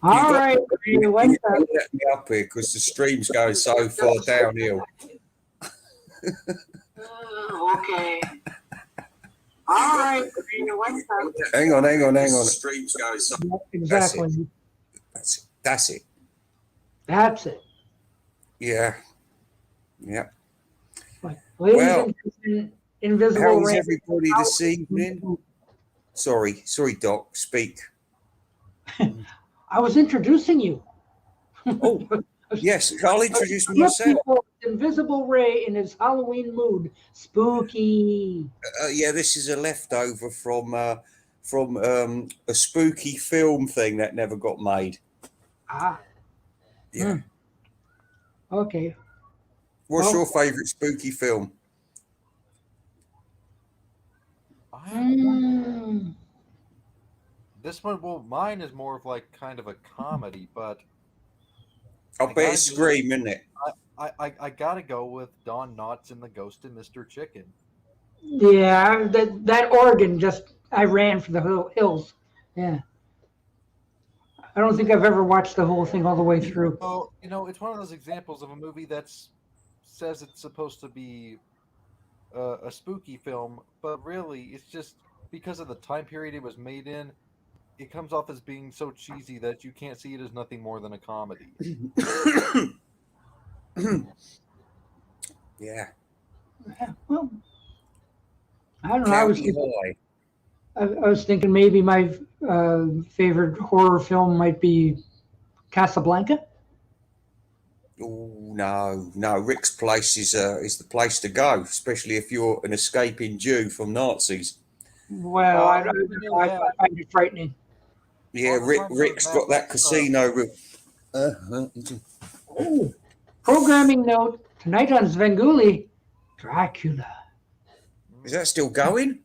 You All got right, you what's got up? to let me up here because the stream's going so far downhill. Okay. All right, what's up? Hang on. The stream's going so. Exactly. That's it. That's it. Yeah. Ladies Well, and gentlemen, Invisible how is Rain. everybody this evening? Sorry, Doc. Speak. I was introducing you. Oh, yes. I'll introduce myself. Invisible Ray in his Halloween mood. Spooky. Yeah, this is a leftover from a spooky film thing that never got made. Ah. Yeah. Okay. What's your favourite spooky film? This one, well, mine is more of like kind of a comedy, but I bet it's Scream, isn't it? I gotta go with Don Knotts and the Ghost and Mr. Chicken. Yeah, that organ just I ran for the hills. Yeah. I don't think I've ever watched the whole thing all the way through. Oh, it's one of those examples of a movie that says it's supposed to be a spooky film, but really it's just because of the time period it was made in. It comes off as being so cheesy that you can't see it as nothing more than a comedy. Yeah. Well, I don't know. I was thinking maybe my favorite horror film might be Casablanca. Oh no! Rick's Place is the place to go, especially if you're an escaping Jew from Nazis. Well, I find it frightening. Yeah, Rick's got that casino room. Oh, programming note tonight on Svengoolie, Dracula. Is that still going?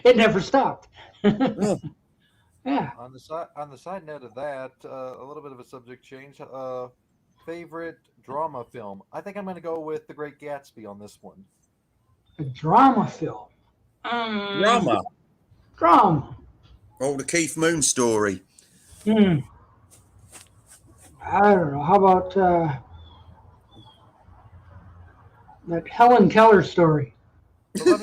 It never stopped. Yeah. On the side note of that, a little bit of a subject change. Favorite drama film? I think I'm going to go with The Great Gatsby on this one. A drama film. Drama. Oh, the Keith Moon story. I don't know. How about that Helen Keller story? So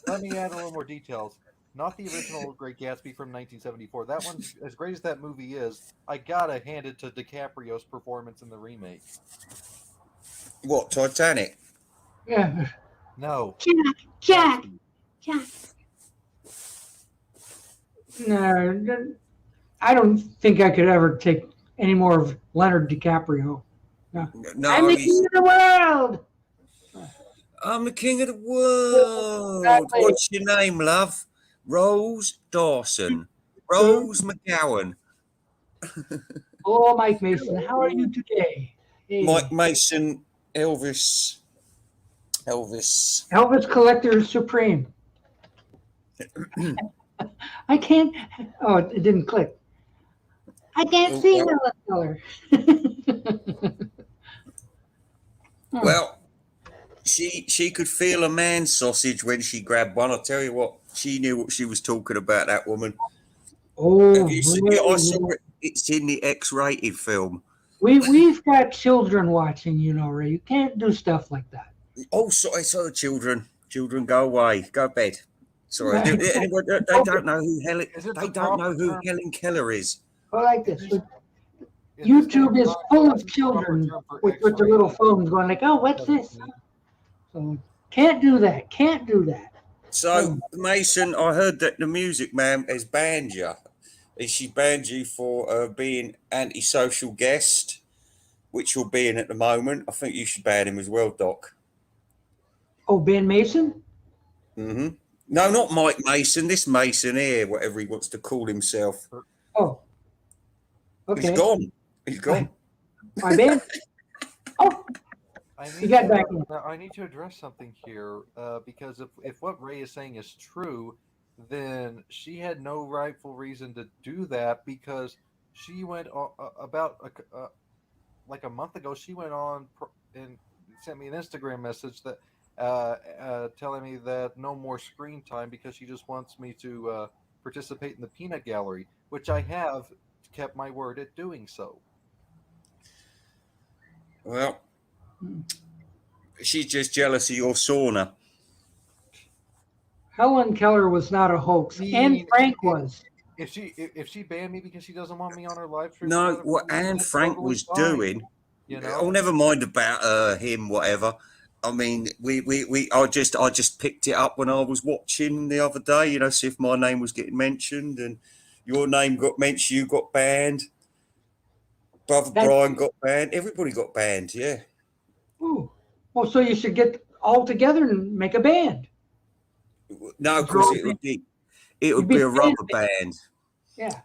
let me add a little more details. Not the original Great Gatsby from 1974. That one, as great as that movie is, I gotta hand it to DiCaprio's performance in the remake. What, Titanic? Yeah. No. Jack. No, I don't think I could ever take any more of Leonard DiCaprio. No, I'm the king of the world. I'm the king of the world. Exactly. What's your name, love? Rose Dawson. Rose McGowan. Oh, Mike Mason, how are you today? Hey. Mike Mason, Elvis Collector Supreme. I can't. Oh, it didn't click. I can't see Helen Keller. Well, she could feel a man's sausage when she grabbed one. I'll tell you what, she knew what she was talking about, that woman. Oh, I saw it. It's in the X-rated film. We've got children watching, Ray. You can't do stuff like that. Oh, sorry, children. Children, go away. Go to bed. Sorry, they don't know who Helen Keller is. I like this. YouTube is full of children with their little phones going like, "Oh, what's this?" So can't do that. So Mason, I heard that the Music Man has banned you. She banned you for being antisocial guest, which you're being at the moment. I think you should ban him as well, Doc. Oh, Ben Mason? Mm-hmm. No, not Mike Mason. This Mason here, whatever he wants to call himself. Oh. Okay. He's gone. My bad. Oh. I need to address something here because if what Ray is saying is true, then she had no rightful reason to do that because she went about like a month ago. She went on and sent me an Instagram message that telling me that no more screen time because she just wants me to participate in the peanut gallery, which I have kept my word at doing so. Well, she's just jealous of your sauna. Helen Keller was not a hoax. Anne Frank was. If she banned me because she doesn't want me on her live stream, No, what Anne Frank totally was fine, doing, you know. oh, never mind about him, whatever. I mean, I just picked it up when I was watching the other day, you know, see if my name was getting mentioned, and your name got mentioned. You got banned. Brother Brian got banned. Everybody got banned. Yeah. Ooh. Well, so you should get all together and make a band. No, because it would be a rubber band. Yeah,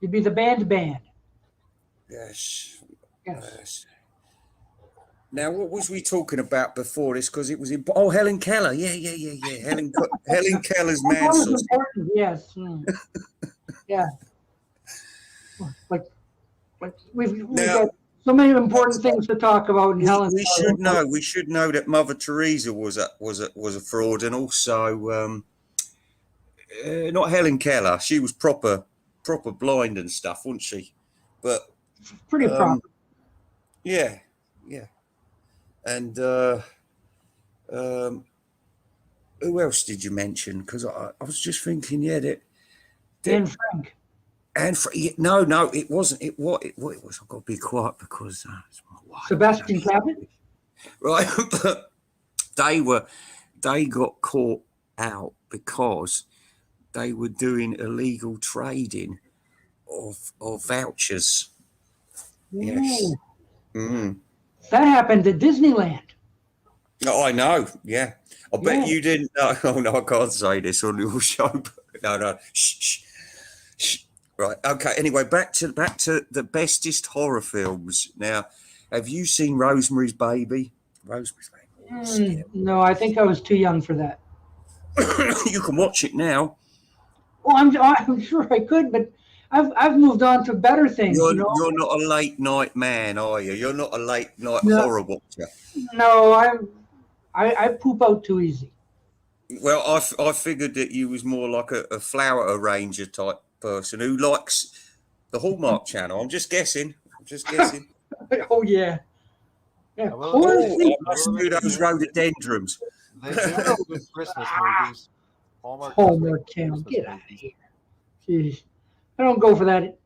you'd be the band. Yes. Now, what was we talking about before this? Because it was Helen Keller. Yeah. Helen Keller's man. That was important. Yes. Yeah. Like we've got so many important things to talk about. We should know that Mother Teresa was a fraud, and also not Helen Keller. She was proper blind and stuff, wasn't she? But pretty proper. Yeah. And who else did you mention? Because I was just thinking, that Anne Frank. No, it wasn't. It was. I've got to be quiet because it's my wife. Sebastian Cabot. Right, but they got caught out because they were doing illegal trading of vouchers. Yes. That happened at Disneyland. Oh, I know. Yeah, I bet you didn't know. Oh no, I can't say this on your show. No. Shh. Right. Okay. Anyway, back to the bestest horror films. Now, have you seen Rosemary's Baby? No, I think I was too young for that. You can watch it now. Well, I'm sure I could, but I've moved on to better things. You're not a late night man, are you? You're not a late night horror watcher. No, I poop out too easy. Well, I figured that you was more like a flower arranger type person who likes the Hallmark Channel. I'm just guessing. Oh yeah. Yeah. I must do those rhododendrons. They do good Christmas movies. Hallmark Channel. Get out of here. Jeez. I don't go for that.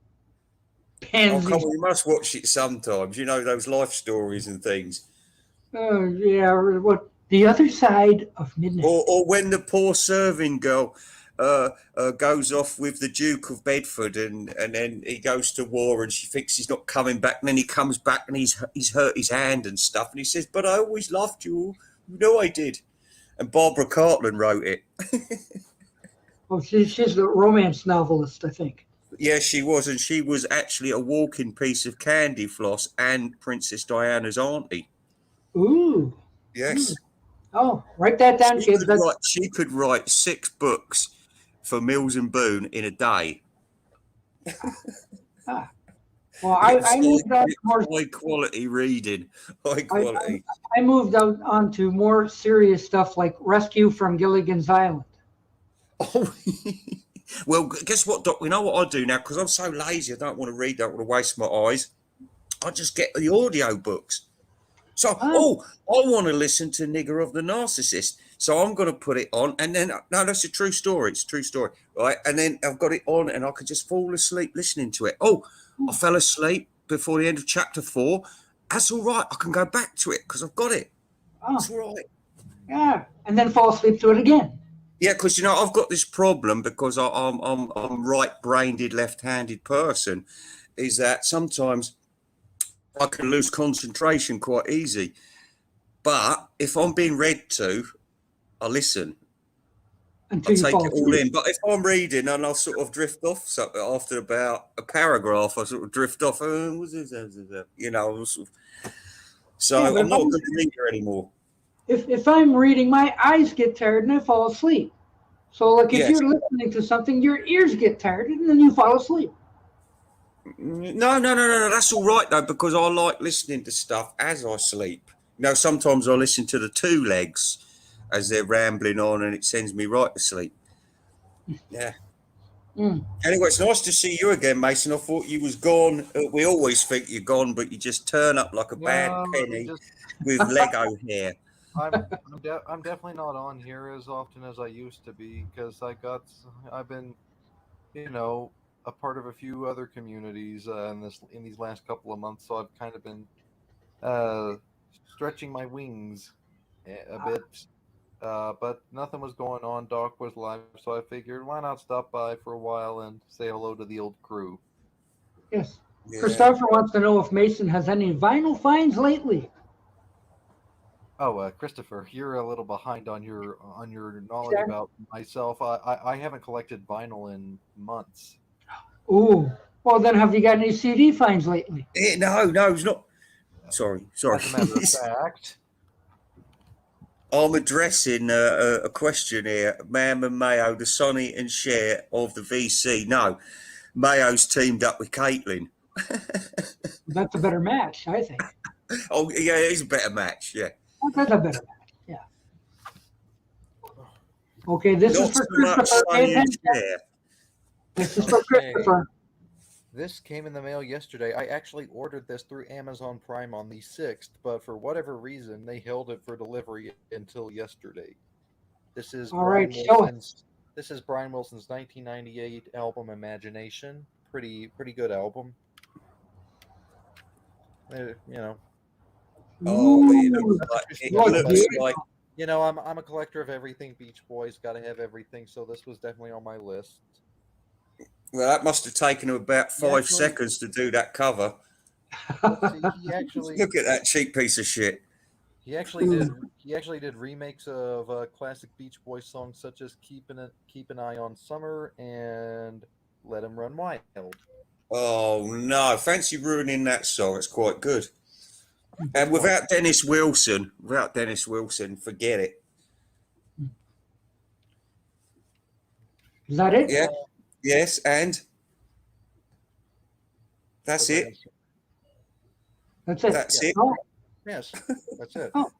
Pansy. Oh, come on, you must watch it sometimes. You know, those life stories and things. Oh, yeah. What? The Other Side of Midnight. Or when the poor serving girl goes off with the Duke of Bedford and then he goes to war and she thinks he's not coming back. And then he comes back and he's hurt his hand and stuff. And he says, but I always loved you. You know I did. And Barbara Cartland wrote it. Oh, she's a romance novelist, I think. Yeah, she was. And she was actually a walking piece of candy floss and Princess Diana's auntie. Ooh. Yes. Oh, write that down, kids. She could write 6 books for Mills and Boon in a day. Well, I moved on to more high quality reading. High quality. I moved out onto more serious stuff like Rescue from Gilligan's Island. Oh, well, guess what, Doc? You know what I do now? Because I'm so lazy, I don't want to read, don't want to waste my eyes. I just get the audio books. So, I want to listen to Nigger of the Narcissist. So I'm going to put it on, and then, no, that's a true story. It's a true story, right? And then I've got it on, and I could just fall asleep listening to it. Oh, I fell asleep before the end of chapter 4. That's all right. I can go back to it because I've got it. Oh. That's all right. Yeah, and then fall asleep to it again. Yeah, because, you know, I've got this problem because I'm right-brained, left-handed person, is that sometimes I can lose concentration quite easy. But if I'm being read to, I listen. I take it all in. But if I'm reading and I'll sort of drift off, so after about a paragraph, I sort of drift off. You know, so I'm not a good reader anymore. If I'm reading, my eyes get tired and I fall asleep. So, like, if you're listening to something, your ears get tired and then you fall asleep. No. That's all right, though, because I like listening to stuff as I sleep. You know, sometimes I listen to the 2 legs as they're rambling on and it sends me right to sleep. Yeah. Anyway, it's nice to see you again, Mason. I thought you was gone. We always think you're gone, but you just turn up like a bad No, penny just with Lego hair. I'm definitely not on here as often as I used to be because I've been, a part of a few other communities in these last couple of months, so I've kind of been uh, stretching my wings a bit. But nothing was going on. Doc was live, so I figured why not stop by for a while and say hello to the old crew. Yes. Yeah. Christopher wants to know if Mason has any vinyl finds lately. Oh, Christopher, you're a little behind on your knowledge Sure. about myself. I haven't collected vinyl in months. Ooh. Well, then have you got any CD finds lately? No, it's not. Sorry. As a matter of fact, I'm addressing a question here. Mam and Mayo, the Sonny and Cher of the VC. No, Mayo's teamed up with Caitlin. That's a better match, I think. Oh, yeah, it's a better match. Yeah. That's a better match. Yeah. Okay, this Not is for so much Christopher. Pay Sonny and attention. Cher. This is for Okay. Christopher. this came in the mail yesterday. I actually ordered this through Amazon Prime on the 6th, but for whatever reason, they held it for delivery until yesterday. This is All right, show us. This is Brian Wilson's 1998 album Imagination. Pretty good album. Oh, it Ooh, looks like I'm a collector of everything Beach Boys. Got to have everything, so this was definitely on my list. well, that must have taken him about 5 seconds to do that cover. He actually Look at that cheap piece of shit. He actually did remakes of classic Beach Boys songs such as "Keep an Eye on Summer" and "Let 'Em Run Wild." Oh no! Fancy ruining that song. It's quite good. And without Dennis Wilson, forget it. Is that it? Yeah. Yes, and that's it. That's it. That's it. Oh, Yes, that's it. oh,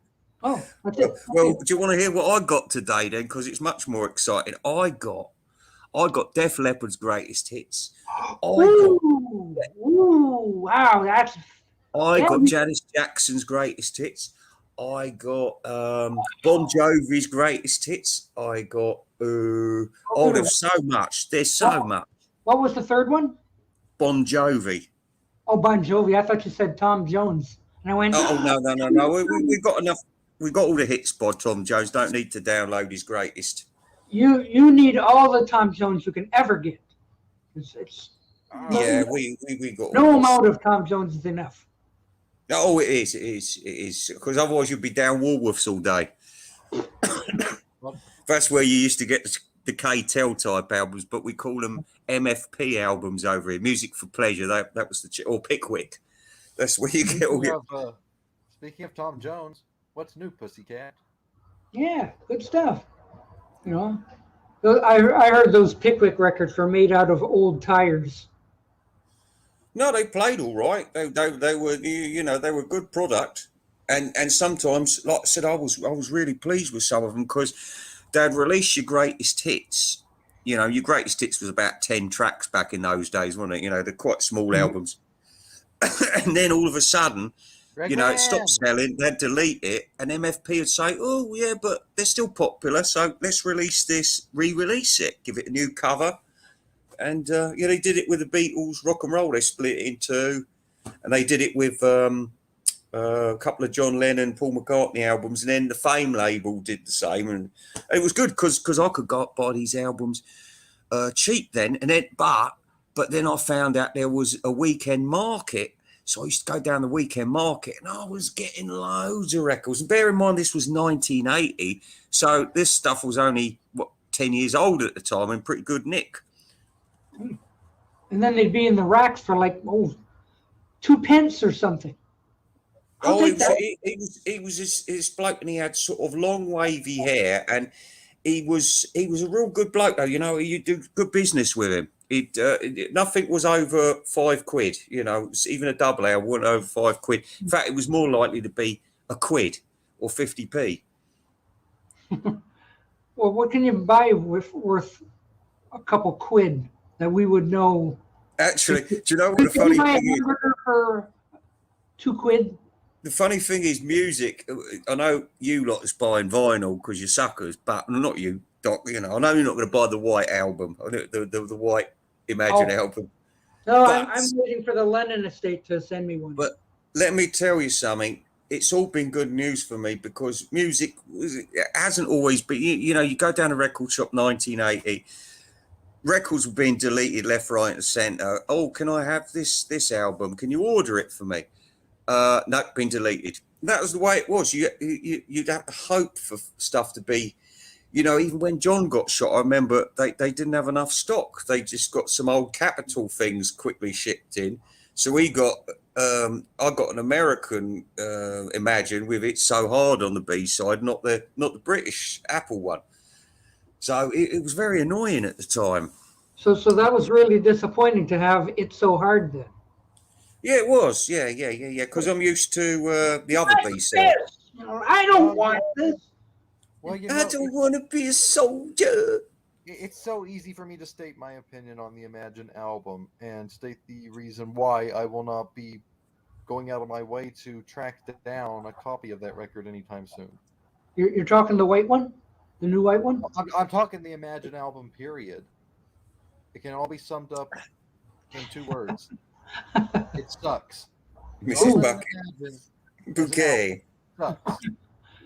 that's it. Well, do you want to hear what I got today then? Because it's much more exciting. I got Def Leppard's greatest hits. Ooh, wow, I got Janis Jackson's greatest hits. I got Bon Jovi's greatest hits. I got there's so much. There's so much. What was the third one? Bon Jovi. Oh, Bon Jovi. I thought you said Tom Jones. And I went, Oh no. We got enough. We got all the hits by Tom Jones. Don't need to download his greatest. You need all the Tom Jones you can ever get. It's Yeah, we got no amount of Tom Jones is enough. Oh, it is. Because otherwise you'd be down Woolworths all day. That's where you used to get the K-Tel type albums, but we call them MFP albums over here. Music for Pleasure. That was or Pickwick. That's where you get all your. Speaking of Tom Jones, what's new, Pussycat? Yeah, good stuff. I heard those Pickwick records were made out of old tires. No, they played all right. They were they were good product, and sometimes, like I said, I was really pleased with some of them because they'd release your greatest hits. Your greatest hits was about 10 tracks back in those days, wasn't it? They're quite small albums, and then all of a sudden, it stopped selling. They'd delete it, and MFP would say, "Oh yeah, but they're still popular, so let's re-release it, give it a new cover." And they did it with the Beatles, rock and roll. They split it in two, and they did it with a couple of John Lennon, Paul McCartney albums, and then the Fame label did the same. And it was good because I could go buy these albums cheap then, and then but then I found out there was a weekend market. So I used to go down the weekend market, and I was getting loads of records. And bear in mind, this was 1980, so this stuff was only 10 years old at the time, and pretty good nick. And then they'd be in the racks for like 2 pence or something. He was this bloke, and he had sort of long wavy hair, and he was a real good bloke though. You do good business with him. Nothing was over £5. Even a double ale wasn't over £5. In fact, it was more likely to be £1 or 50p. Well, what can you buy worth a couple quid? that we would know. Actually, do you know what the funny thing is? For £2. The funny thing is, music. I know you lot is buying vinyl because you're suckers, but not you, Doc. You know, I know you're not going to buy the White album, the White Imagine album. No, I'm waiting for the Lennon estate to send me one. But let me tell you something. It's all been good news for me because music hasn't always been. You know, you go down a record shop, 1980. Records were being deleted left, right, and centre. Oh, can I have this album? Can you order it for me? No, been deleted. That was the way it was. You'd have to hope for stuff to be, you know, even when John got shot, I remember they didn't have enough stock. They just got some old Capitol things quickly shipped in. So I got an American Imagine with It's So Hard on the B-side, not the British Apple one. So it was very annoying at the time. So that was really disappointing to have It's So Hard then. Yeah, it was. Yeah. Because I'm used to the other B-side. I don't want this. Well, I don't want to be a soldier. It's so easy for me to state my opinion on the Imagine album and state the reason why I will not be going out of my way to track down a copy of that record anytime soon. You're talking the white one? The new white one? I'm talking the Imagine album, period. It can all be summed up in 2 words. It sucks. Mrs. Bouquet. Sucks.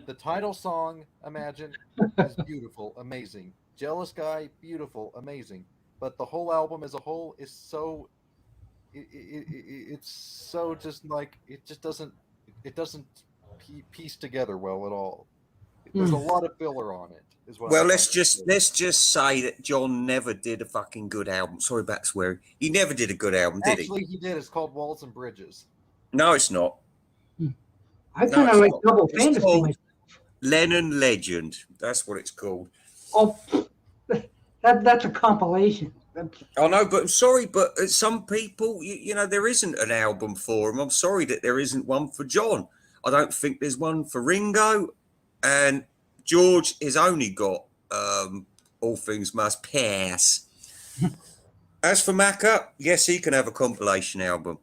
The title song, Imagine, is beautiful, amazing. Jealous Guy, beautiful, amazing. But the whole album as a whole is so... It's so just like... It doesn't piece together well at all. There's a lot of filler on it. Well, let's just say that John never did a fucking good album. Sorry about swearing. He never did a good album, did he? Actually, he did. It's called Walls and Bridges. No, it's not. I kind of like Double Fantasy myself. Lennon Legend. That's what it's called. Oh, that's a compilation. I know, but I'm sorry, but some people, you know, there isn't an album for them. I'm sorry that there isn't one for John. I don't think there's one for Ringo, and George has only got All Things Must Pass. As for Macca, yes, he can have a compilation album.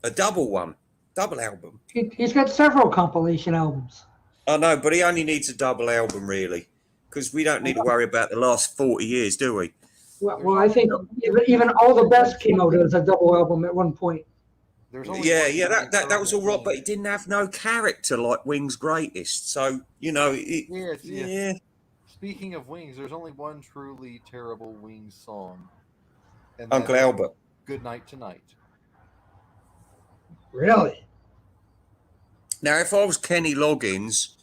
A double album. He's got several compilation albums. I know, but he only needs a double album, really, because we don't need to worry about the last 40 years, do we? Well, I think even All the Best came out as a double album at one point. Yeah, that was all right, but it didn't have no character like Wings' Greatest. So, you know, yeah. Speaking of Wings, there's only one truly terrible Wings song. And Uncle Albert. Good Night Tonight. Really? Now, if I was Kenny Loggins,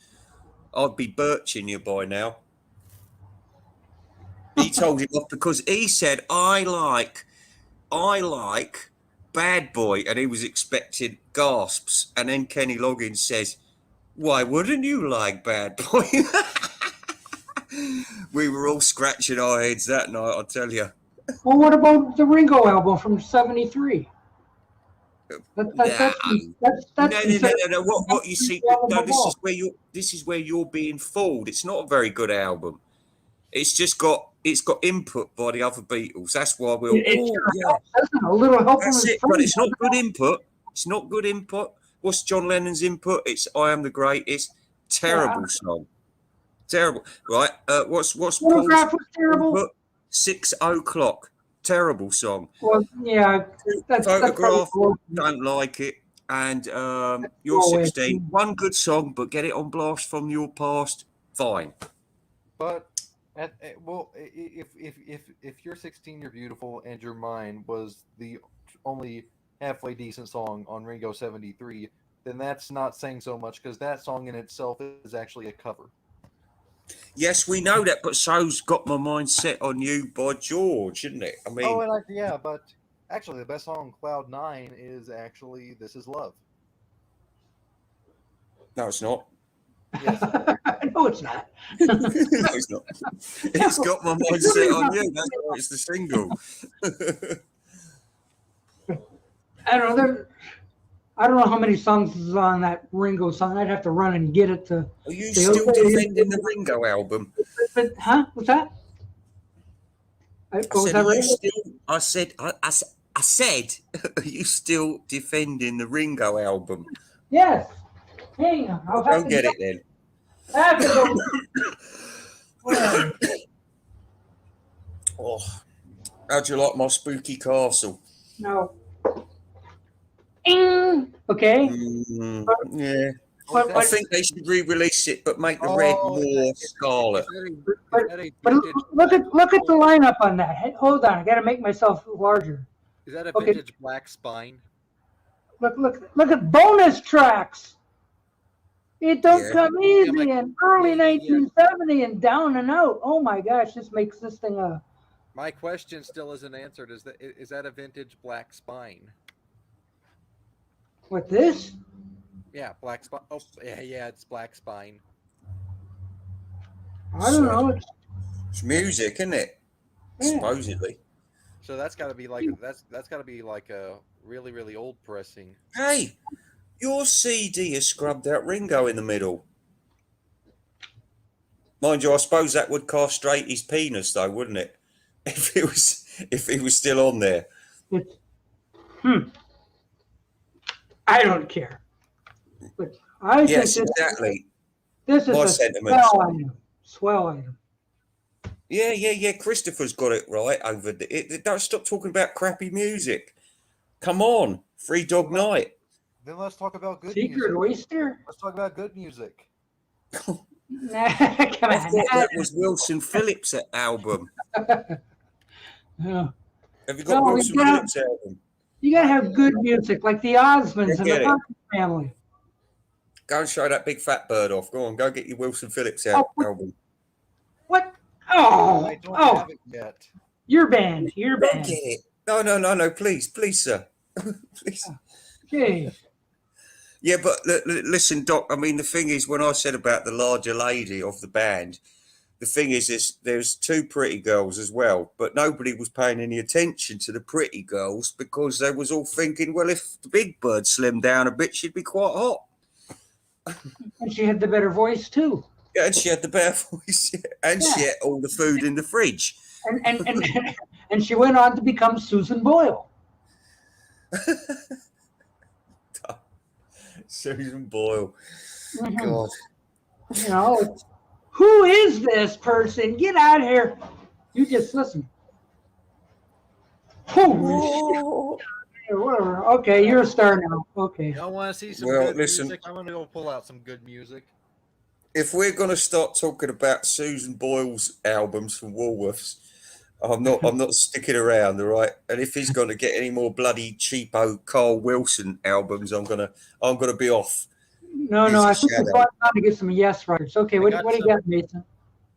I'd be birching you by now. He told him off because he said, I like Bad Boy, and he was expecting gasps. And then Kenny Loggins says, why wouldn't you like Bad Boy? We were all scratching our heads that night, I'll tell you. Well, what about the Ringo album from '73? No. What you see? No, this is where you're being fooled. It's not a very good album. It's got input by the other Beatles. That's why we're a little help. That's it, but it's not good input. It's not good input. What's John Lennon's input? It's I Am the Greatest. Terrible song. Terrible. Right. What's Paul's was terrible? Input? 6 o'clock. Terrible song. Well, yeah. Photograph. Don't like it. And You're 16. One good song, but Get It on Blast from Your Past. Fine. But if You're 16, You're Beautiful, and Your Mind was the only halfway decent song on Ringo 73, then that's not saying so much because that song in itself is actually a cover. Yes, we know that, but so's Got My Mind Set on You by George, isn't it? I mean, but actually the best song on Cloud 9 is actually This Is Love. No, it's not. Yes. No, it's not. No, it's not. It's Got My Mind Set on You. That's why it's the single. I don't know how many songs is on that Ringo song. I'd have to run and get it to. Are you still defending the Ringo album? But, huh? What's that? I Was said, that are you right? still? I said, are you still defending the Ringo album? Yes. Hang on. Well, I'll have don't to get go. it then. I have to go. Where? Oh, how'd you like my spooky castle? No. Okay. Yeah, Oh, is But, I but, think they should re-release it, but make the red oh, more is scarlet. but, that a but vintage look black at the lineup on that. Hey, hold on. I got to make myself larger. Is that a Okay. vintage black spine? Look at bonus tracks. It don't Yeah. come Yeah, easy Mike. and early Yeah. 1970 and down and out. Oh my gosh, this makes this thing My question still isn't answered. Is that a vintage black spine? with this? Yeah, black spine. Oh, yeah, it's black spine. I don't know. It's music, isn't it? Yeah. Supposedly. So that's got to be like that's got to be like a really really old pressing. Hey, your CD has scrubbed out Ringo in the middle. Mind you, I suppose that would castrate his penis, though, wouldn't it? If he was still on there. It's, I don't care. But I Yes, think exactly. this is My a sentiments. swell item. Swell item. Yeah. Christopher's got it right over there. Don't stop talking about crappy music. Come on, Free Dog Night. Then let's talk about good Secret music. Oyster? Let's talk about good music. Nah, come I on. thought that was Wilson Phillips' album. No. Have you got No, Wilson we got- Phillips' album? You gotta have good music, like the Osmonds and Get the it. Perkins family. Go and show that big fat bird off. Go on, go get your Wilson Phillips Oh, album. What? Oh, I don't have it yet. your band, your Go band. get it. No, please, sir. Please. Okay. Yeah, but listen, Doc, I mean, the thing is, when I said about the larger lady of the band, the thing is there's two pretty girls as well, but nobody was paying any attention to the pretty girls because they was all thinking, well, if the big bird slimmed down a bit, she'd be quite hot. And she had the better voice too. Yeah, and she had the better voice, and she Yeah. had all the food in the fridge. And she went on to become Susan Boyle. Susan Boyle. Mhm. God. You know, who is this person? Get out of here. You just listen. Holy shit. Whatever. Okay, you're a star now. Okay. Y'all want to see some Well, good listen. music? I'm gonna go pull out some good music. If we're going to start talking about Susan Boyle's albums from Woolworths, I'm not sticking around, all right? And if he's going to get any more bloody cheapo Carl Wilson albums, I'm gonna be off. No, He's I a think it's shadow. time to get some yes writers. Okay, what do you got, Mason?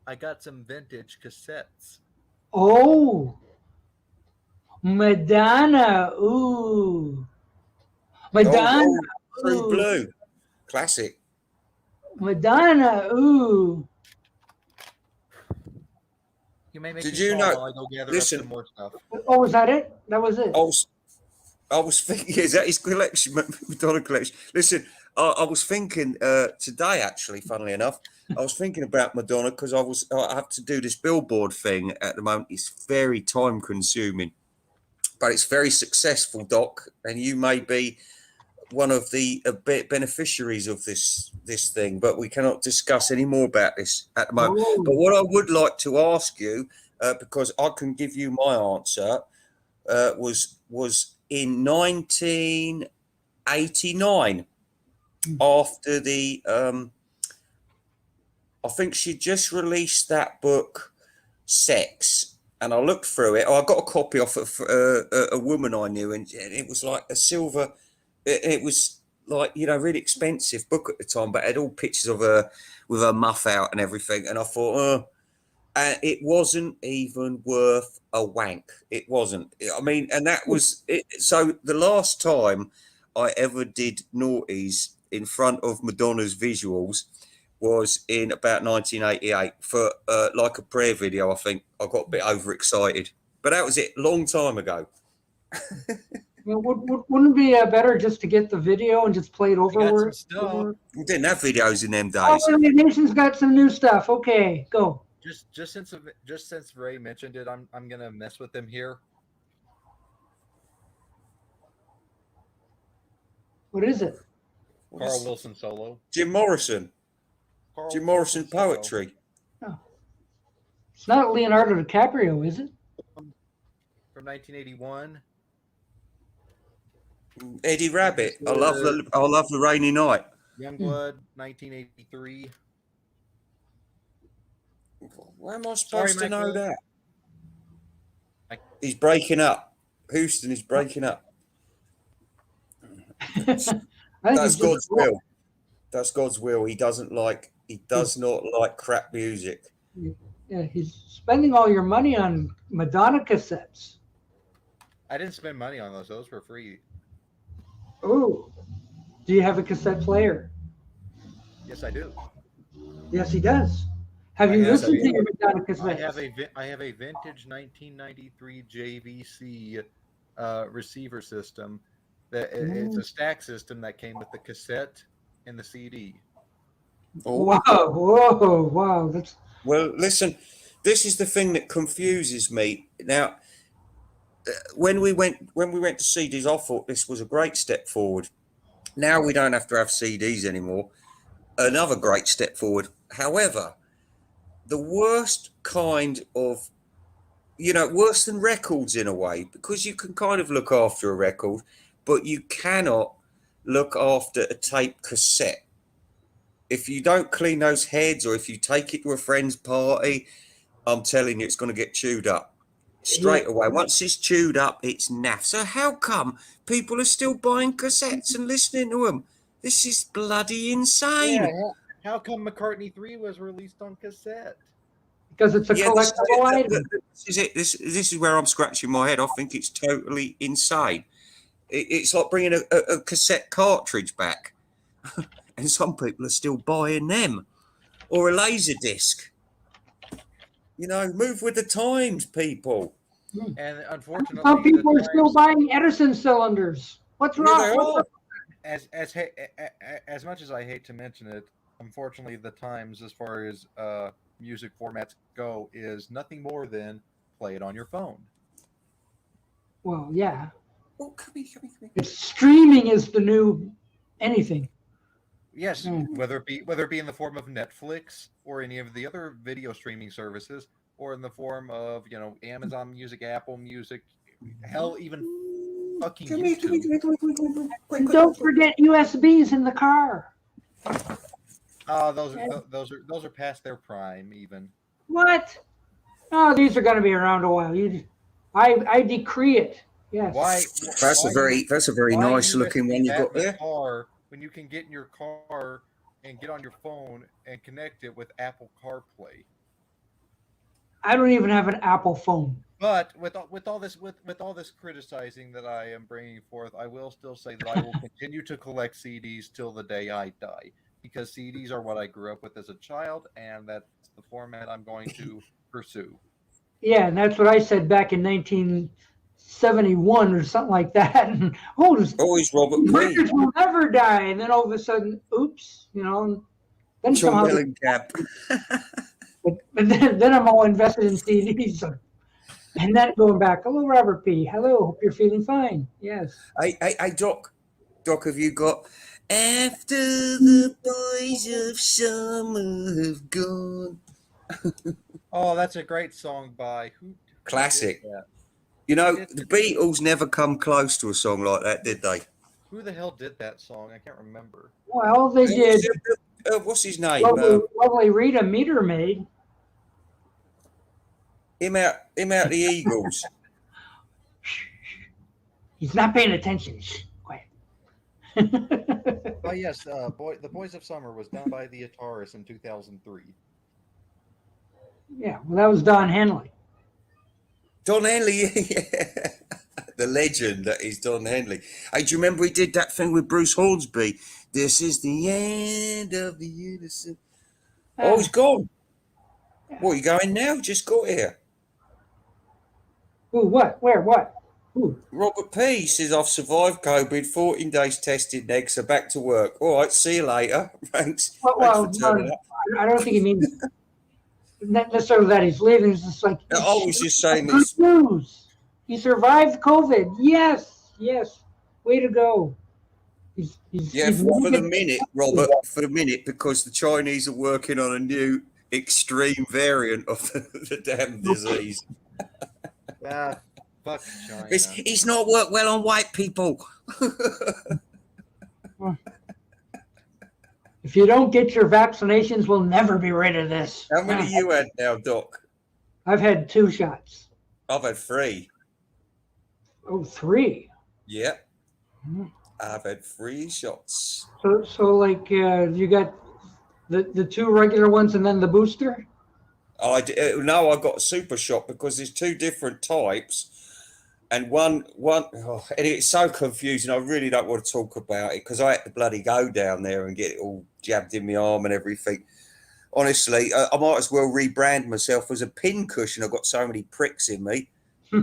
I got some vintage cassettes. Oh, Madonna. Ooh. Madonna. True Ooh. Blue. Classic. Madonna. Ooh. You may make Did me you call know- while I go gather listen. up some more stuff. Oh, was that it? That was it. I was thinking, is that his collection, Madonna collection? Listen, I was thinking today, actually, funnily enough, I was thinking about Madonna because I have to do this billboard thing at the moment. It's very time consuming, but it's very successful, Doc, and you may be one of the beneficiaries of this thing, but we cannot discuss any more about this at the moment. Oh. But what I would like to ask you, because I can give you my answer, was in 1989, after the I think she just released that book, Sex, and I looked through it. I got a copy off of a woman I knew, and it was like a silver. It was like, really expensive book at the time, but it had all pictures of her with her muff out and everything. And I thought, and it wasn't even worth a wank. It wasn't. I mean, and that was it. So the last time I ever did naughties in front of Madonna's visuals was in about 1988 for like a prayer video. I think I got a bit overexcited, but that was it, long time ago. Wouldn't it be better just to get the video and just play it over? I got some stuff. We didn't have videos in them Oh, days. the Nation's got some new stuff. Okay, go. just since Ray mentioned it, I'm gonna mess with him here. What is it? Carl Wilson solo. Jim Morrison. Carl Jim Morrison solo. poetry. Oh. It's not Leonardo DiCaprio, is it? From 1981. Eddie Rabbit. I love the Rainy Night. Youngblood, 1983. Where am I supposed to know Michael. that? He's breaking up. Houston is breaking up. That's God's will. That's God's will. He does not like crap music. Yeah, he's spending all your money on Madonna cassettes. I didn't spend money on those. Those were free. Oh, do you have a cassette player? Yes, I do. Yes, he does. Have you listened to your Madonna cassettes? I have a vintage 1993 JVC receiver system. It's a stack system that came with the cassette and the CD. Oh. Wow! Well, listen. This is the thing that confuses me. Now, when we went to CDs, I thought this was a great step forward. Now we don't have to have CDs anymore. Another great step forward. However, the worst kind of, worse than records in a way, because you can kind of look after a record, but you cannot look after a tape cassette. If you don't clean those heads, or if you take it to a friend's party, I'm telling you, it's going to get chewed up straight away. Once it's chewed up, it's naff. So how come people are still buying cassettes and listening to them? This is bloody insane. Yeah, how come McCartney 3 was released on cassette? Because it's a collectible item. This is it. This is where I'm scratching my head. I think it's totally insane. It's like bringing a cassette cartridge back. And some people are still buying them. Or a laser disc. Move with the times, people. And unfortunately, some people are still buying Edison cylinders. What's wrong? As much as I hate to mention it, unfortunately, the times as far as music formats go is nothing more than play it on your phone. Well, yeah. Oh, come here. It's streaming is the new anything. Yes, whether it be in the form of Netflix or any of the other video streaming services, or in the form of Amazon Music, Apple Music, hell, even fucking YouTube. And don't forget USBs in the car. Those are past their prime, even. What? Oh, these are going to be around a while. I decree it. Yes. Why? That's a very nice looking one you got there. When you can get in your car and get on your phone and connect it with Apple CarPlay. I don't even have an Apple phone. But with all this criticizing that I am bringing forth, I will still say that I will continue to collect CDs till the day I die, because CDs are what I grew up with as a child, and that's the format I'm going to pursue. Yeah, and that's what I said back in 1971 or something like that. And always Robert P. Records will never die, and then all of a sudden, oops, and then John somehow. But then I'm all invested in CDs, and then going back. Hello, Robert P. Hello, hope you're feeling fine. Yes. Hey, Doc, have you got After the Boys of Summer Have Gone? Oh, that's a great song by who? Classic. The Beatles never come close to a song like that, did they? Who the hell did that song? I can't remember. Well, they did. What's his name? Lovely Rita Meter maid. Him out the Eagles. He's not paying attention. Shh, quiet. Oh yes, The Boys of Summer was done by the Ataris in 2003. Yeah, well, that was Don Henley. Don Henley, yeah. The legend that is Don Henley. Hey, do you remember he did that thing with Bruce Hornsby? This is the end of the innocent. Oh, he's gone. What, you going now? Just got here. Who, what, where, what? Who? Robert P. says, I've survived COVID, 14 days tested next, so back to work. All right, see you later. Thanks. Well, Thanks for turning up. I don't think he means not necessarily that he's leaving. It's just like I was just saying good this. news. He survived COVID. Yes, yes. Way to go. Yeah, He's for the making minute, Robert, for the minute, because the Chinese are working on a new extreme variant of the damn disease. Ah, fuck China. It's not worked well on white people. If you don't get your vaccinations, we'll never be rid of this. How many you had now, Doc? I've had 2 shots. I've had 3. Oh, 3. Yeah, I've had 3 shots. So like you got the 2 regular ones and then the booster? No, I got a super shot because there's 2 different types, and one, and it's so confusing. I really don't want to talk about it because I had to bloody go down there and get it all jabbed in my arm and everything. Honestly, I might as well rebrand myself as a pincushion. I've got so many pricks in me.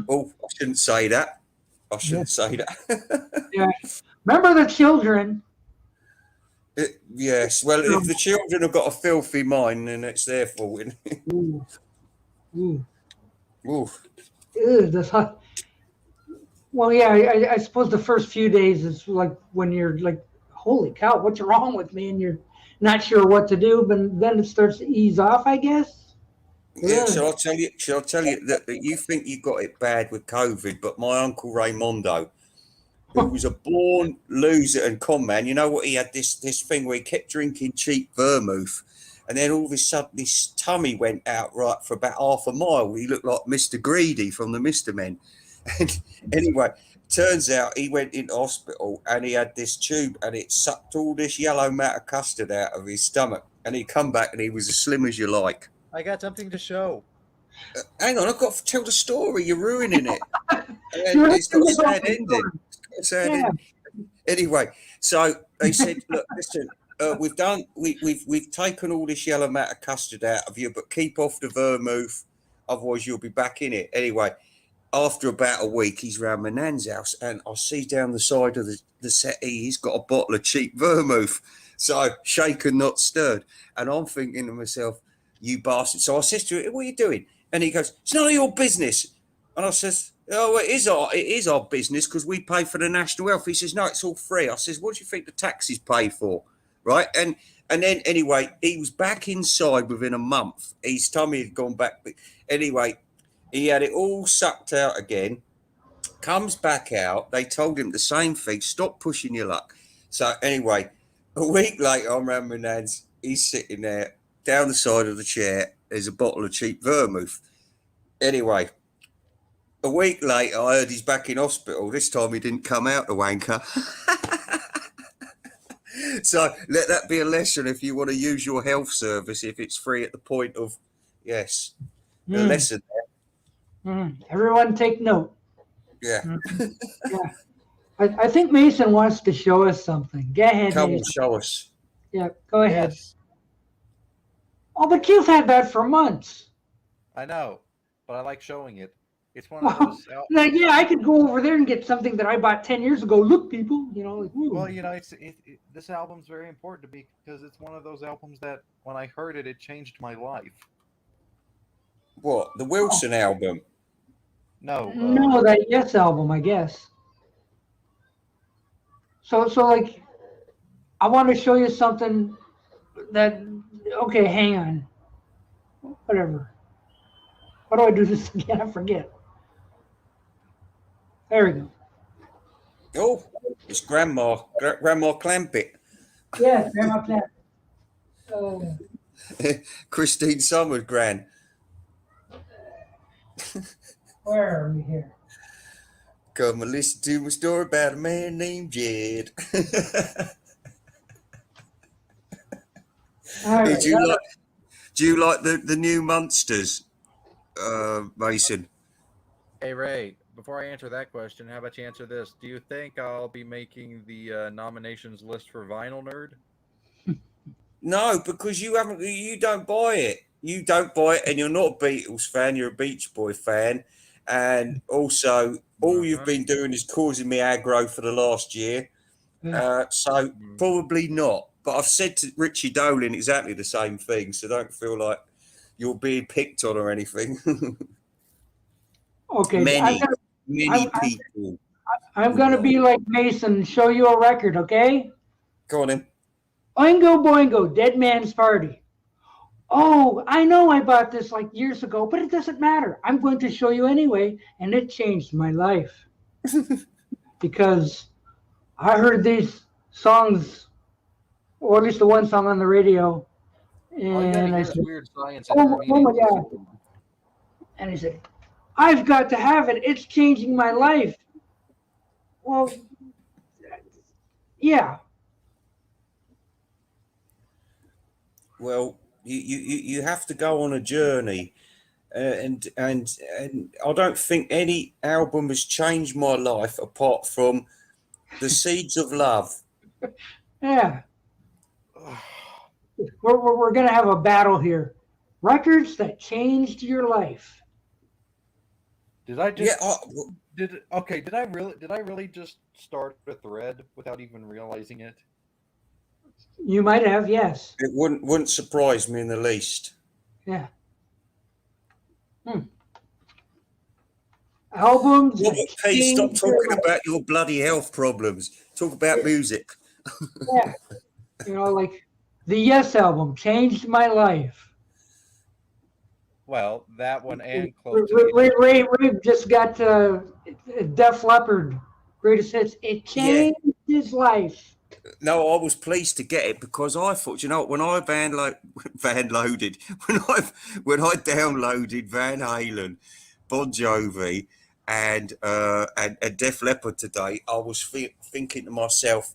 Oh, I shouldn't say that. I shouldn't say that. Yeah. Remember the children. Yes. Well, if the children have got a filthy mind, then it's their fault. Ooh. Ooh. Ooh. Ew, well, yeah, I suppose the first few days is like when you're like, holy cow, what's wrong with me? And you're not sure what to do, but then it starts to ease off, I guess. Yeah. Shall I tell you that you think you got it bad with COVID, but my uncle Raymondo, who was a born loser and con man, you know what? He had this thing where he kept drinking cheap vermouth, and then all of a sudden his tummy went out right for about half a mile. He looked like Mr. Greedy from the Mr. Men. And anyway, turns out he went into hospital and he had this tube and it sucked all this yellow matter custard out of his stomach. And he come back and he was as slim as you like. I got something to show. Hang on, I've got to tell the story. You're ruining it. And it's got a sad ending. Anyway, so they said, look, listen, we've taken all this yellow matter custard out of you, but keep off the vermouth, otherwise you'll be back in it. Anyway, after about a week, he's round my nan's house, and I see down the side of the settee, he's got a bottle of cheap vermouth. So shaken, not stirred. And I'm thinking to myself, you bastard. So I says to him, what are you doing? And he goes, it's none of your business. And I says, oh, it is our business because we pay for the national health. He says, no, it's all free. I says, what do you think the taxes pay for? Right. And then anyway, he was back inside within a month. His tummy had gone back. But anyway, he had it all sucked out again, comes back out. They told him the same thing. Stop pushing your luck. So anyway, a week later, I'm around my nan's. He's sitting there down the side of the chair. There's a bottle of cheap vermouth. Anyway, a week later, I heard he's back in hospital. This time he didn't come out, the wanker. So let that be a lesson if you want to use your health service, if it's free at the point of, yes, a lesson there. Everyone take note. Yeah. Yeah. I think Mason wants to show us something. Go ahead, Come Mason. and show us. Yeah, go ahead. Yes, Oh, but you've had that for months. I know, but I like showing it. It's one of those. Like, yeah, I could go over there and get something that I bought 10 years ago. Look, people, like, Well, this album's very important to me because it's one of those albums that when I heard it, it changed my life. What? The Wilson album? No. No, that Yes album, I guess. So like, I want to show you something that, okay, hang on. Whatever. How do I do this again? I forget. There we go. Oh, it's Grandma Clampett. Yes, Grandma Clampett. Christine Summers, Gran. Where are we here? Come and listen to my story about a man named Jed. All right, do you like the new Munsters, Mason? Hey, Ray, before I answer that question, how about you answer this? Do you think I'll be making the nominations list for Vinyl Nerd? No, because you don't buy it. You don't buy it, and you're not a Beatles fan. You're a Beach Boy fan, and also all you've been doing is causing me aggro for the last year. So probably not. But I've said to Richie Dolan exactly the same thing, so don't feel like you're being picked on or anything. Okay, many I'm, people I'm would gonna not. be like Mason and show you a record, okay? Go on, then. Oingo Boingo, Dead Man's Party. Oh, I know I bought this like years ago, but it doesn't matter. I'm going to show you anyway, and it changed my life because I heard these songs, or at least the one song on the radio, All you got to and I hear is said, weird science, and it oh my immediately is God. And he said, I've got to have it. It's changing my life. Well, yeah. Well, you have to go on a journey, and I don't think any album has changed my life apart from the Seeds of Love. Yeah. We're going to have a battle here. Records that changed your life. Did I Yeah, just Did I really just start a thread without even realizing it? You might have, yes. it wouldn't surprise me in the least. Yeah. Albums that Robert P, stop changed your talking life. about your bloody health problems. Talk about music. Yeah. You know, like the Yes album changed my life. Well, that one and close to the Ray just got Def Leppard greatest hits. It Yeah. changed his life. No, I was pleased to get it because I thought, you know, when I van loaded, when I downloaded Van Halen, Bon Jovi, and Def Leppard today, I was thinking to myself,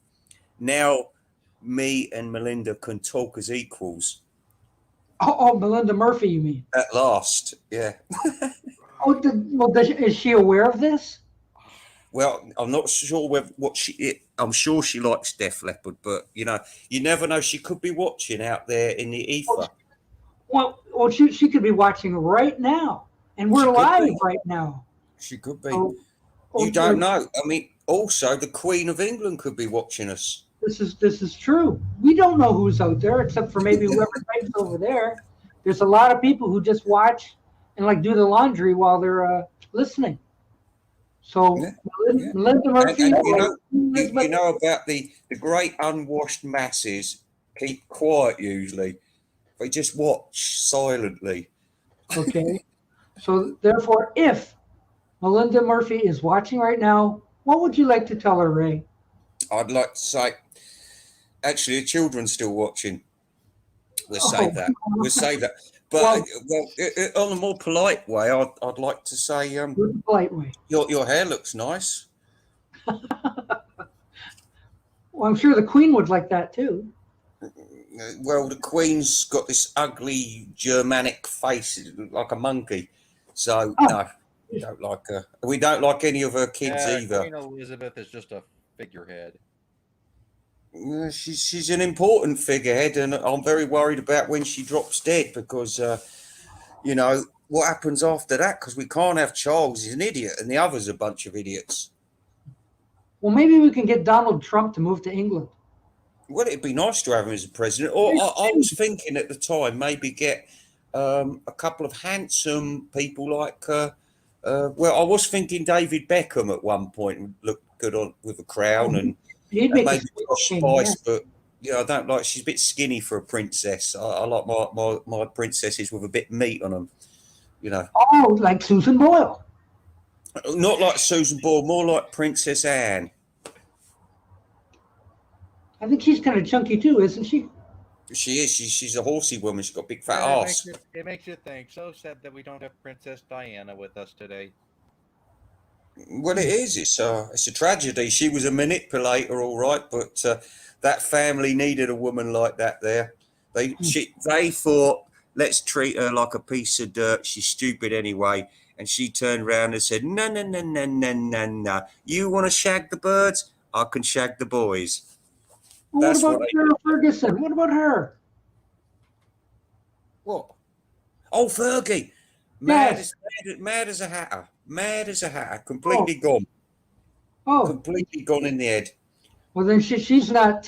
now me and Melinda can talk as equals Oh, Melinda Murphy, you mean? at last. Yeah. Oh, is she aware of this? Well, I'm not sure I'm sure she likes Def Leppard, but you know, you never know. She could be watching out there in the ether. Well, she could be watching right now, and we're She could live be. right now. She could be. Oh, You don't know. I mean, also the Queen of England could be watching us. This is true. We don't know who's out there except for maybe whoever types over there. There's a lot of people who just watch and like do the laundry while they're listening. So Yeah, Melinda Murphy, and you know about the great unwashed masses keep quiet usually. They just watch silently. okay. So therefore, if Melinda Murphy is watching right now, what would you like to tell her, Ray? I'd like to say, actually, the children's still watching. We'll save that. We'll save that. But on a more polite way, I'd like to say, polite way. Your hair looks nice. Well, I'm sure the Queen would like that too. Well, the Queen's got this ugly Germanic face, like a monkey. So no, we don't like her. We don't like any of her kids either. Queen Elizabeth is just a figurehead. She's an important figurehead, and I'm very worried about when she drops dead because, you know, what happens after that? Because we can't have Charles, he's an idiot, and the others a bunch of idiots. Well, maybe we can get Donald Trump to move to England. Well, it'd be nice to have him as a president. Or I was thinking at the time, maybe get a couple of handsome people like, well, I was thinking David Beckham at one point would look good on with a crown and maybe Spice, but yeah, I don't like. She's a bit skinny for a princess. I like my princesses with a bit of meat on them. You know. Oh, like Susan Boyle. Not like Susan Boyle, more like Princess Anne. I think she's kind of chunky too, isn't she? She is. She's a horsey woman. She's got a big fat ass. It makes you think. So sad that we don't have Princess Diana with us today. Well, it is. It's a tragedy. She was a manipulator, all right, but that family needed a woman like that. There, they thought, let's treat her like a piece of dirt. She's stupid anyway, and she turned around and said, "No, no, no, no, no, no, no. You want to shag the birds? I can shag the boys." Well, what about Sarah Ferguson? What about her? What? Oh, Fergie. Mad as a hatter. Mad as a hatter. Completely gone. Oh. Completely gone in the head. Well, then she's not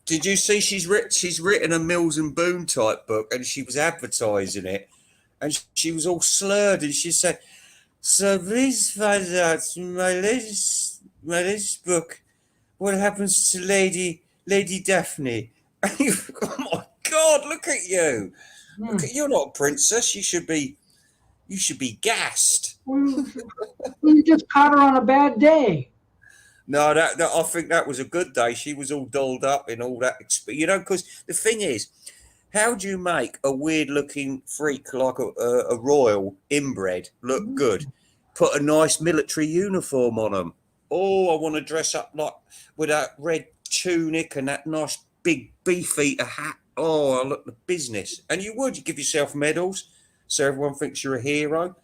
Did you see she's written a Mills and Boone type book, and she was advertising it, and she was all slurred, and she said, "So please find out my latest book. What happens to Lady Daphne?" Oh my God! Look at you! Look at, you're not a princess. You should be gassed. We just caught her on a bad day. No, that I think that was a good day. She was all dolled up in all that, because the thing is, how do you make a weird-looking freak like a royal inbred look good? Put a nice military uniform on them. Oh, I want to dress up like with that red tunic and that nice big beefeater hat. Oh, I look the business. And you give yourself medals, so everyone thinks you're a hero.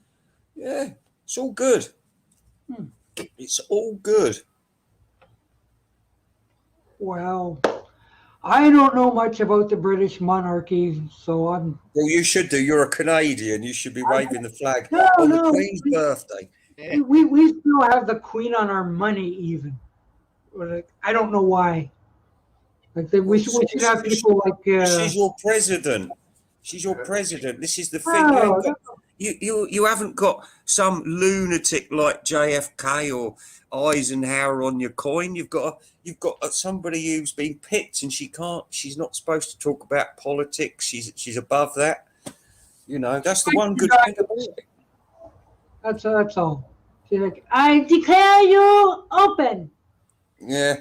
Yeah, it's all good. It's all good. Well, I don't know much about the British monarchy, so I'm. Well, you should do. You're a Canadian. You should be waving the flag No, on the no. Queen's birthday. We still have the Queen on our money, even. I don't know why. We should have people like. She's your president. She's your president. This is the thing. Oh, You haven't got some lunatic like JFK or Eisenhower on your coin. You've got somebody who's been picked, and she's not supposed to talk about politics. She's above that. That's the one good thing about it. That's all. She's like, I declare you open. Yeah.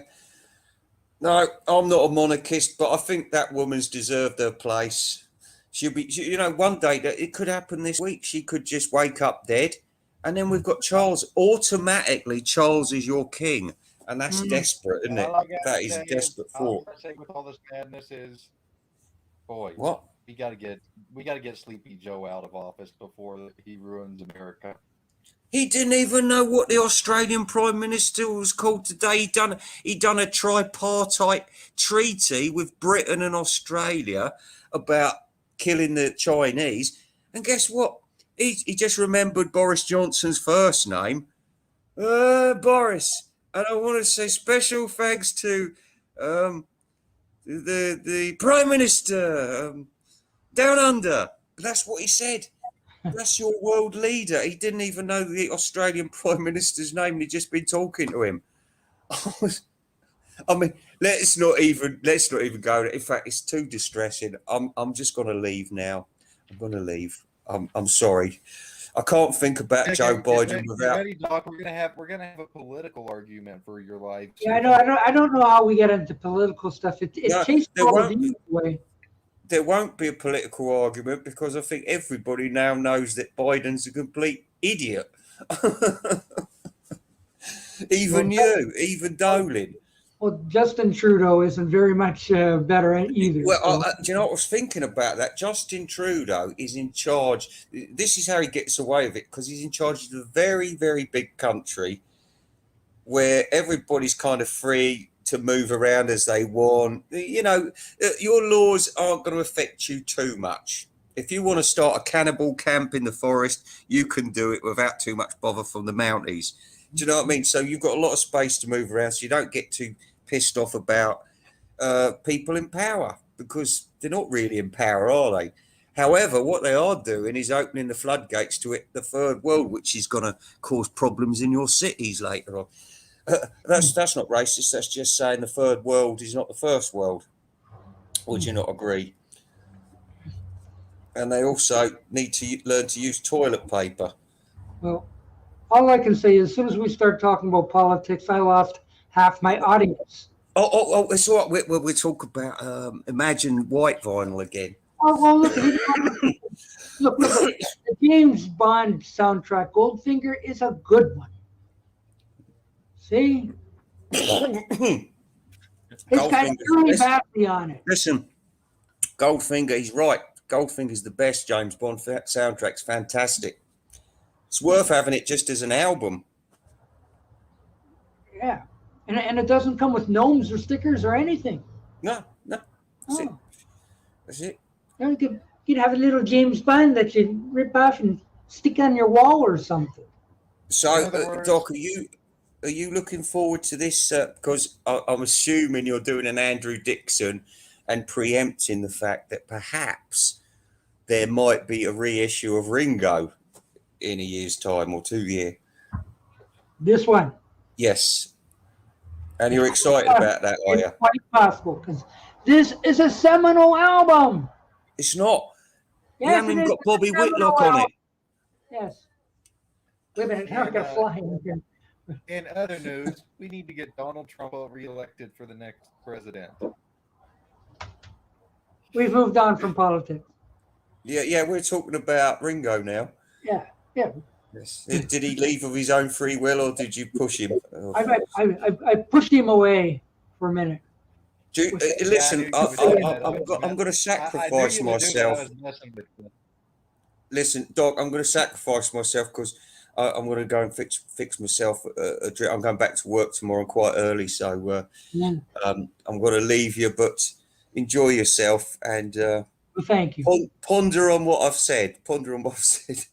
No, I'm not a monarchist, but I think that woman's deserved her place. She'll be, one day that it could happen this week. She could just wake up dead, and then we've got Charles. Automatically, Charles is your king, and that's desperate, isn't it? That is a desperate thought. All I say with all this madness is, boy, What? we got to get Sleepy Joe out of office before he ruins America. He didn't even know what the Australian Prime Minister was called today. He done a tripartite treaty with Britain and Australia about killing the Chinese. And guess what? He just remembered Boris Johnson's first name. Boris. And I want to say special thanks to the Prime Minister down under. That's what he said. That's your world leader. He didn't even know the Australian Prime Minister's name. He'd just been talking to him. I mean, let's not even go. In fact, it's too distressing. I'm just going to leave now. I'm going to leave. I'm sorry. I can't think about Joe Biden without. Ready, Doc? We're gonna have a political argument for your life. Yeah, I don't know how we get into political stuff. It chased all of you away. There won't be a political argument because I think everybody now knows that Biden's a complete idiot. Even Dolan. Well, Justin Trudeau isn't very much better either. Well, do you know what I was thinking about that? Justin Trudeau is in charge. This is how he gets away with it, because he's in charge of a very, very big country where everybody's kind of free to move around as they want. Your laws aren't going to affect you too much. If you want to start a cannibal camp in the forest, you can do it without too much bother from the Mounties. Do you know what I mean? So you've got a lot of space to move around, so you don't get too pissed off about people in power, because they're not really in power, are they? However, what they are doing is opening the floodgates to the third world, which is going to cause problems in your cities later on. That's not racist. That's just saying the third world is not the first world. Would you not agree? And they also need to learn to use toilet paper. Well, all I can say is, as soon as we start talking about politics, I lost half my audience. Oh, it's all right. We'll talk about Imagine White Vinyl again. Oh, well, look, the James Bond soundtrack, Goldfinger, is a good one. See? It's got Shirley Bassey on it. Listen, Goldfinger, he's right. Goldfinger's the best James Bond soundtrack's fantastic. It's worth having it just as an album. Yeah. And it doesn't come with gnomes or stickers or anything. No. That's it. You could have a little James Bond that you rip off and stick on your wall or something. So, Doc, are you looking forward to this? Because I'm assuming you're doing an Andrew Dixon and preempting the fact that perhaps there might be a reissue of Ringo in a year's time or 2 year. This one. Yes. And you're excited about that, are It's you? quite possible because this is a seminal album. It's not. You Yes, haven't it even is. got Bobby It's a seminal Whitlock on album. it. Yes. Wait a minute. Now I got to fly in here. In other news, we need to get Donald Trump reelected for the next president. We've moved on from politics. Yeah, we're talking about Ringo now. Yeah. Yes. Did he leave of his own free will, or did you push him? I pushed him away for a minute. Listen, I'm going to sacrifice myself. Listen, Doc, I'm going to sacrifice myself because I'm going to go and fix myself a drink. I'm going back to work tomorrow quite early, so I'm going to leave you. But enjoy yourself and Thank you. ponder on what I've said. Ponder on what I've said.